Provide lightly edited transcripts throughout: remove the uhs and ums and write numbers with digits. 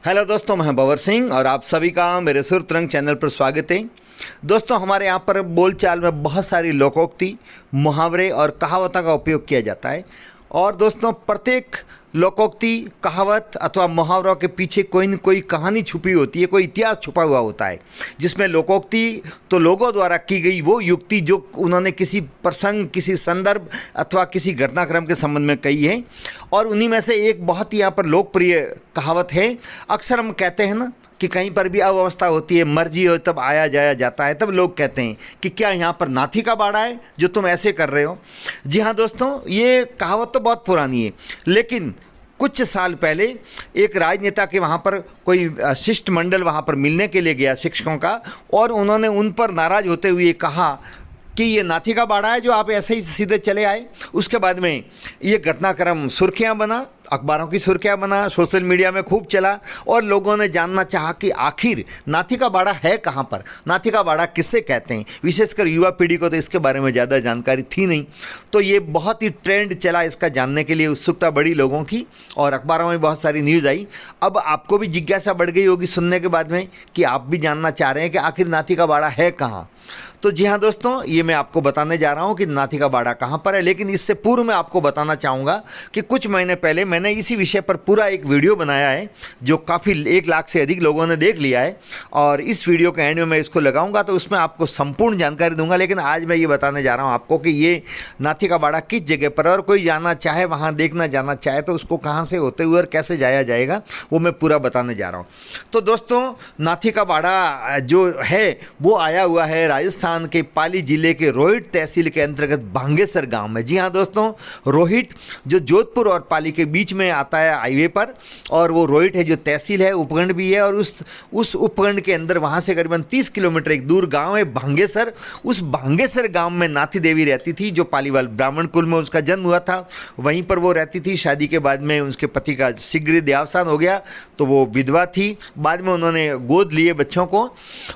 Hello दोस्तों, मैं बवर सिंह और आप सभी का मेरे सुर तरंग चैनल पर स्वागत है। दोस्तों, हमारे यहाँ पर बोलचाल में बहुत सारी लोकोक्ति, मुहावरे और कहावतों का उपयोग किया जाता है। और दोस्तों, प्रत्येक लोकोक्ति, कहावत अथवा मुहावरों के पीछे कोई न कोई कहानी छुपी होती है, कोई इतिहास छुपा हुआ होता है। जिसमें लोकोक्ति तो लोगों द्वारा की गई वो युक्ति जो उन्होंने किसी प्रसंग, किसी संदर्भ अथवा किसी घटनाक्रम के संबंध में कही है। और उन्हीं में से एक बहुत ही यहाँ पर लोकप्रिय कहावत है। अक्सर हम कहते हैं ना कि कहीं पर भी अव्यवस्था होती है, मर्जी हो तब आया जाया जाता है, तब लोग कहते हैं कि क्या यहाँ पर नाथी का बाड़ा है जो तुम ऐसे कर रहे हो। जी हाँ दोस्तों, ये कहावत तो बहुत पुरानी है, लेकिन कुछ साल पहले एक राजनेता के वहाँ पर कोई शिष्टमंडल वहाँ पर मिलने के लिए गया शिक्षकों का, और उन्होंने उन पर नाराज़ होते हुए कहा कि ये नाथी का बाड़ा है जो आप ऐसे ही सीधे चले आए। उसके बाद में ये घटनाक्रम सुर्खियाँ बना, अखबारों की सुर्खियाँ बना, सोशल मीडिया में खूब चला और लोगों ने जानना चाहा कि आखिर नाथी का बाड़ा है कहाँ पर, नाथी का बाड़ा किससे कहते हैं। विशेषकर युवा पीढ़ी को तो इसके बारे में ज़्यादा जानकारी थी नहीं, तो ये बहुत ही ट्रेंड चला इसका जानने के लिए, उत्सुकता बढ़ी लोगों की और अखबारों में बहुत सारी न्यूज़ आई। अब आपको भी जिज्ञासा बढ़ गई होगी सुनने के बाद में कि आप भी जानना चाह रहे हैं कि आखिर नाथी का बाड़ा है कहाँ। तो जी हाँ दोस्तों, ये मैं आपको बताने जा रहा हूँ कि नाथी का बाड़ा कहाँ पर है। लेकिन इससे पूर्व मैं आपको बताना चाहूँगा कि कुछ महीने पहले मैंने इसी विषय पर पूरा एक वीडियो बनाया है जो काफ़ी 1 लाख से अधिक लोगों ने देख लिया है। और इस वीडियो के एंड में मैं इसको लगाऊंगा तो उसमें आपको संपूर्ण जानकारी दूंगा। लेकिन आज मैं ये बताने जा रहा हूँ आपको कि ये नाथी का बाड़ा किस जगह पर है, और कोई जाना चाहे, वहाँ देखना जाना चाहे तो उसको कहाँ से होते हुए और कैसे जाया जाएगा, वो मैं पूरा बताने जा रहा हूँ। तो दोस्तों, नाथी का बाड़ा जो है वो आया हुआ है राजस्थान के पाली जिले के रोहिट तहसील के अंतर्गत भांगेसर गांव में। जी हाँ दोस्तों, रोहिट जो जोधपुर और पाली के बीच में आता है हाईवे पर, और वो रोहिट है जो तहसील है, उपखंड भी है। और उस उपखंड के अंदर वहाँ से करीबन 30 किलोमीटर एक दूर गांव है भांगेसर। उस भांगेसर गांव में नाथी देवी रहती थी जो पालीवाल ब्राह्मण कुल में उसका जन्म हुआ था। वहीं पर वो रहती थी। शादी के बाद में उसके पति का शीघ्र देहावसान हो गया तो वो विधवा थी। बाद में उन्होंने गोद लिए बच्चों को।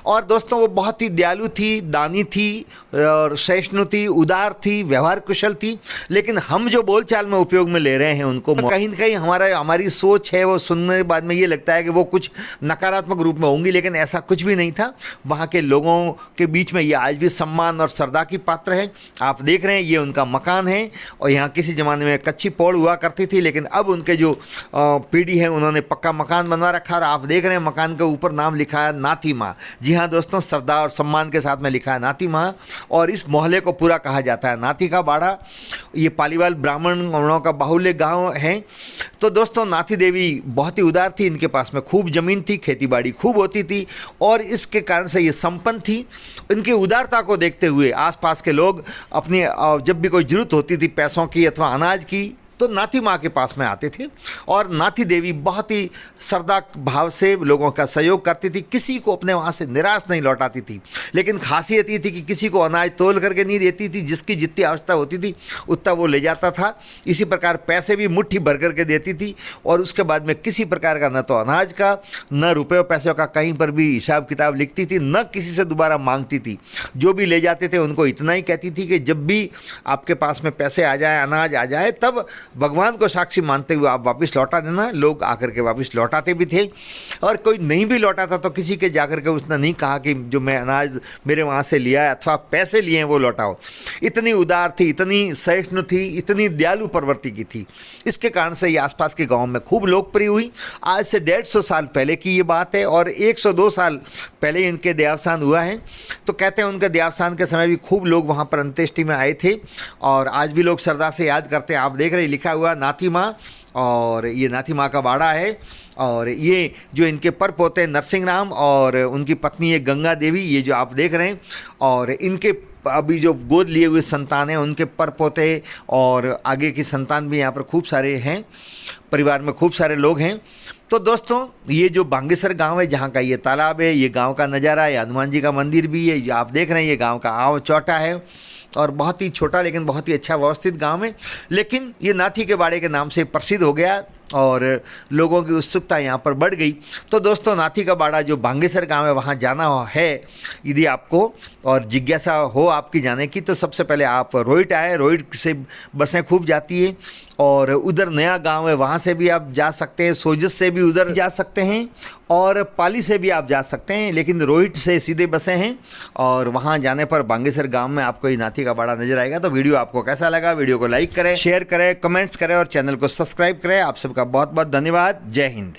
और दोस्तों, वो बहुत ही दयालु थी, दानी थी और सहिष्णु थी, उदार थी, व्यवहार कुशल थी। लेकिन हम जो बोलचाल में उपयोग में ले रहे हैं उनको कहीं न कहीं हमारी सोच है वो सुनने के बाद में ये लगता है कि वो कुछ नकारात्मक रूप में होंगी, लेकिन ऐसा कुछ भी नहीं था। वहाँ के लोगों के बीच में ये आज भी सम्मान और श्रद्धा की पात्र है। आप देख रहे हैं ये उनका मकान है, और यहाँ किसी ज़माने में कच्ची पौड़ हुआ करती थी, लेकिन अब उनके जो पीढ़ी है उन्होंने पक्का मकान बनवा रखा। और आप देख रहे हैं मकान के ऊपर नाम लिखा है नाथी माँ। जी हाँ दोस्तों, श्रद्धा और सम्मान के साथ में लिखा है नाथी माँ। और इस मोहल्ले को पूरा कहा जाता है नाथी का बाड़ा। ये पालीवाल ब्राह्मणों का बाहुल्य गांव है। तो दोस्तों, नाथी देवी बहुत ही उदार थी। इनके पास में खूब ज़मीन थी, खेतीबाड़ी खूब होती थी, और इसके कारण से ये संपन्न थी। इनकी उदारता को देखते हुए आसपास के लोग अपनी जब भी कोई ज़रूरत होती थी पैसों की अथवा अनाज की, तो नाथी माँ के पास में आते थे। और नाथी देवी बहुत ही श्रद्धा भाव से लोगों का सहयोग करती थी, किसी को अपने वहाँ से निराश नहीं लौटाती थी। लेकिन खासियत ये थी कि किसी को अनाज तोल करके नहीं देती थी, जिसकी जितनी आवश्यकता होती थी उतना वो ले जाता था। इसी प्रकार पैसे भी मुट्ठी भर करके देती थी। और उसके बाद में किसी प्रकार का न तो अनाज का, न रुपये पैसों का कहीं पर भी हिसाब किताब लिखती थी, न किसी से दोबारा मांगती थी। जो भी ले जाते थे उनको इतना ही कहती थी कि जब भी आपके पास में पैसे आ जाए, अनाज आ जाए, तब भगवान को साक्षी मानते हुए आप वापस लौटा देना। लोग आकर के वापस लौटाते भी थे। और कोई नहीं भी लौटाता तो किसी के जाकर के उसने नहीं कहा कि जो मैं अनाज मेरे वहाँ से लिया है अथवा पैसे लिए हैं वो लौटाओ। इतनी उदार थी, इतनी सहिष्णु थी, इतनी दयालु प्रवृत्ति की थी। इसके कारण से ये आसपास के गाँव में खूब लोकप्रिय हुई। आज से 150 साल पहले की ये बात है, और 102 साल पहले इनके देहावसान हुआ है। तो कहते हैं उनके देहावसान के समय भी खूब लोग वहाँ पर अंत्येष्टि में आए थे, और आज भी लोग श्रद्धा से याद करते हैं। आप देख रहे हैं लिखा हुआ नाथी माँ, और ये नाथी माँ का बाड़ा है। और ये जो इनके पर पोते हैं नरसिंह राम और उनकी पत्नी है गंगा देवी, ये जो आप देख रहे हैं। और इनके अभी जो गोद लिए हुए संतान हैं उनके पर पोते और आगे की संतान भी यहाँ पर खूब सारे हैं। परिवार में खूब सारे लोग हैं। तो दोस्तों, ये जो भांगेसर गांव है, जहाँ का ये तालाब है, ये गांव का नज़ारा है, हनुमान जी का मंदिर भी है, आप देख रहे हैं। ये गांव का आव चौटा है और बहुत ही छोटा लेकिन बहुत ही अच्छा व्यवस्थित गांव है। लेकिन ये नाथी के बाड़े के नाम से प्रसिद्ध हो गया और लोगों की उत्सुकता यहाँ पर बढ़ गई। तो दोस्तों, नाथी का बाड़ा जो भांगेसर गांव है वहाँ जाना है यदि आपको और जिज्ञासा हो आपकी जाने की, तो सबसे पहले आप रोहिट आए। रोहिट से बसें खूब जाती है और उधर नया गांव है, वहाँ से भी आप जा सकते हैं, सोजस से भी उधर जा सकते हैं और पाली से भी आप जा सकते हैं, लेकिन रोहिट से सीधे बसें हैं और वहाँ जाने पर बांगेसर गांव में आपको ये नाथी का बाड़ा नजर आएगा। तो वीडियो आपको कैसा लगा, वीडियो को लाइक करें, शेयर करें, कमेंट्स करें और चैनल को सब्सक्राइब करें। आप सबका बहुत बहुत धन्यवाद। जय हिंद।